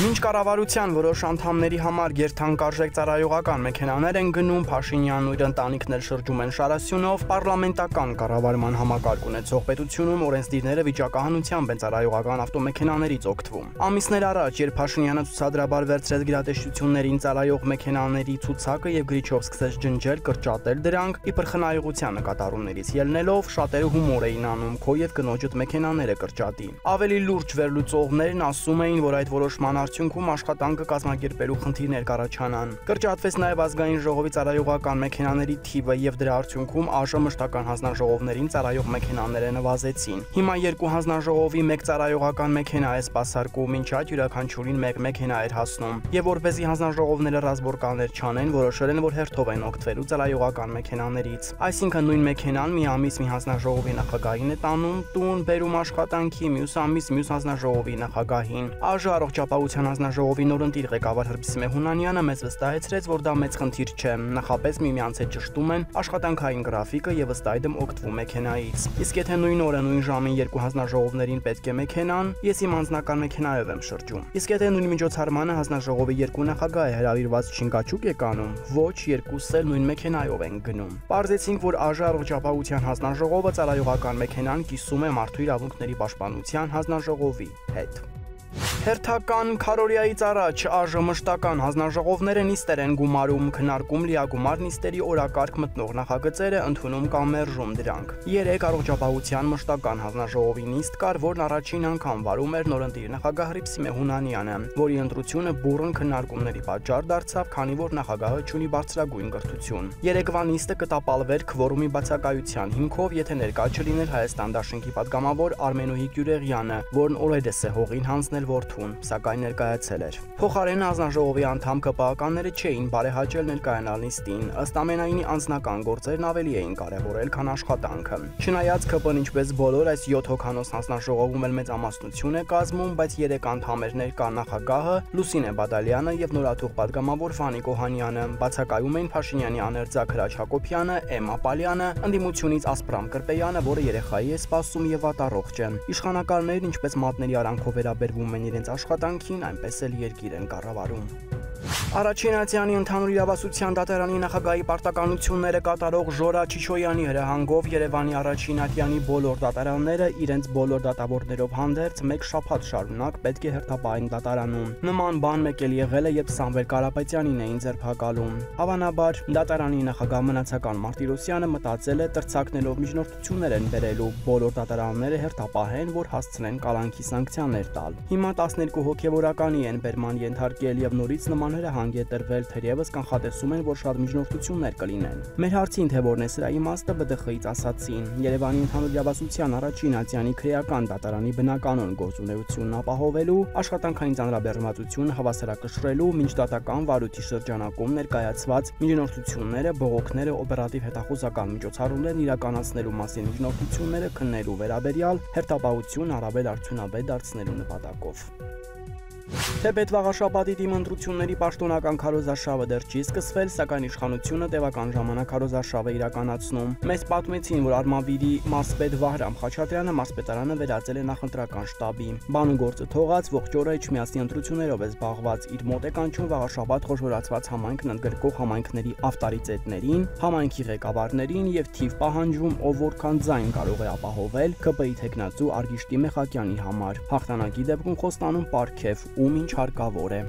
Մինչ կառավարության որոշ անդամների համար գերթանկարժեք ծառայողական մեքենաներ են գնում, Փաշինյանն ու իր ընտանիքն էլ շրջում են Շարասյունով, պարլամենտական կառավարման համակարգ ունեցող պետությունում օրենսդիրները վիճակահանությամբ են ծառայողական ավտոմեքենաներից օգտվում։ Ամիսներ առաջ, երբ Փաշինյանը ցուցադրաբար վերցրեց գերատեսչություններին ծառայող մեքենաների ցուցակը եւ գրիչով սկսեց ջնջել, կրճատել դրանք, իբր խնայողության նկատառումներից ելնելով, շատերը հումոր էին անում, քո եւ կնոջդ մեքենաները կրճատի։ Ավելի լուրջ վերլուծողներն ասում էին, որ այդ որոշման արդյունքում աշխատանքը կազմակերպելու խնդիրներ կառաջանան։ Կրճատվեց նաև ազգային ժողովի ծառայողական մեքենաների թիվը եւ դրա արդյունքում ԱԺ մշտական հանձնաժողովներին ծառայող մեքենաները նվազեցին։ Հիմա երկու հանձնաժողովի մեկ ծառայողական մեքենա է սպասարկում, մինչ այդ յուրաքանչյուրին մեկ մեքենա էր հասնում։ Եվ որպեսզի հանձնաժողովները ռազմորկաններ չանեն, որոշել են, որ հերթով են օգտվելու ծառայողական մեքենաներից։ Այսինքն նույն մեքենան մի ամիս մի հանձնաժողովի նախագահին է տանում տուն, բերում աշխատանքի, մյուս ամիս մյուս հանձնաժողովի նախագահին։ ԱԺ առողջապահության հանձնաժողովի նորընտիր ղեկավար Հրբիսմե Հունանյանը մեզ վստահեցրեց, որ դա մեծ խնդիր չէ, նախապես միմյանց հետ ճշտում են աշխատանքային գրաֆիկը եւ ըստ այդմ օգտվում մեքենայից։ Իսկ եթե նույն օրը նույն ժամին երկու հանձնաժողովներին պետք է մեքենան, ես իմ անձնական մեքենայով եմ շրջում։ Իսկ եթե նույն միջոցառմանը հանձնաժողովի երկու նախագահ է հրավիրված Չինգաչուկ է կանում, ոչ, երկուսս էլ նույն մեքենայով են գնում։ Պարզեցինք, որ ԱԺ առողջապահության հանձնաժողովը ծառայողական մեքենան կիսում է Մարդու իրավունքների պաշտպանության հանձնաժողովի հետ։ Հերթական քարորիայից առաջ ԱԺ մշտական հանձնաժողովները նիստեր են գումարում, քննարկում լիագումար նիստերի օրակարգ մտնող նախագծերը, ընդունում կամ մերժում դրանք։ Երեկ առողջապահության մշտական հանձնաժողովի նիստ կար, որն առաջին անգամ վարում էր նորընտիր նախագահ Հրբիսմե Հունանյանը, որի ընտրությունը բուռն քննարկումների պատճառ դարձավ, քանի որ նախագահը չունի բարձրագույն կրթություն։ Երեկվա նիստը կտապալվեր քվորումի բացակայության հիմքով, եթե ներկա չլիներ Հայաստան դաշնքի պատգամավոր Արմենուհի Գյուրեղյանը, որն օրերս է հողին հանձնել որդուն, սակայն ներկայացել էր։ Փոխարեն հանձնաժողովի անդամ ԿՊԱ-ականները չէին բարեհաճել ներկայանալ նիստին, ըստ ամենայնի անձնական գործերն ավելի էին կարևորել, քան աշխատանքը։ Չնայած ԿՊ-ն ինչպես բոլոր այս 7 հոգանոց հանձնաժողովում էլ մեծամասնություն է կազմում, բայց 3 անդամ էր ներկա նախագահը, Լուսինե Բադալյանը եւ նորաթուխ պատգամավոր Վանիկ Օհանյանը, բացակայում էին Փաշինյանի աներձակ Հրաչ Հակոբյանը, Էմմա Պալյանը, ընդդիմությունից Ասպրամ Կրպեյանը, որը երեխայի է սպասում եւ վատառողջ է։ Իշխանակարներն ինչպես մատների արանքով վերաբերվում են իրենց աշխատանքին, այնպես էլ երկիր են կառավարում։ Առաջին Ասիանի ընդհանուր իրավասության դատարանի նախագահի պարտականությունները կատարող Ժորա Չիչոյանի հրահանգով Երևանի առաջին ատյանի բոլոր դատարանները իրենց բոլոր դատավորներով հանդերձ մեկ շաբաթ շարունակ պետք է հերթապահեն դատարանում։ Նման բան մեկ էլ եղել է, երբ Սամվել Կարապետյանին էին ձերբակալում։ Հավանաբար դատարանի նախագահ Մնացական Մարտիրոսյանը մտածել է տրցակնելով միջնորդություններ են բերելու բոլոր դատարանները հերթապահեն, որ հասցնեն կալանքի սանկցիաներ տալ։ Հիմա 12 հոգևորականի են բերման ենթարկել եւ նորից նման հրահանգ է տրվել, թերևս կանխատեսում են, որ շատ միջնորդություններ կլինեն։ Մեր հարցին, թե որն է սրա իմաստը, ԲԴԽ-ից ասացին, Երևանի ընդհանուր իրավասության առաջին Ասիանի քրեական դատարանի բնականոն գործունեությունն ապահովելու, աշխատանքային ծանրաբեռնվածությունը հավասարակշռելու, միջդատական վարույթի շրջանակում ներկայացված միջնորդությունները, բողոքները, օպերատիվ հետախուզական միջոցառումներն իրականացնելու մասին միջնորդությունները քննելու վերաբերյալ հերթապահություն առավել արդյունավետ դարձնելու նպատակով։ Թեպետ վաղաշաբաթի դիմընտրությունների պաշտոնական քարոզարշավը դեռ չի սկսվել, սակայն իշխանությունը տևական ժամանակ քարոզարշավ է իրականացնում։ Մեզ պատմեցին, որ Արմավիրի մարզպետ Վահրամ Խաչատրյանը մարզպետարանը վերածել է նախընտրական շտաբի։ Բանուգործը թողած ողջ օրը իջմիածնի ընտրություններով է զբաղված, իր մոտ է կանչում վաղաշաբաթ խոշորացված համայնքն ընդգրկող համայնքների ավտորիտետներին, համայնքի ղեկավարներին եւ թիվ պահանջում, ով որքան ձայն կարող է ապահովել ԿՊ-ի թեկնածու Արգիշտի Մեխակյանի համար։ Հաղթանակի դեպքում խոստանում պարգև ում ինչ հարկավոր է։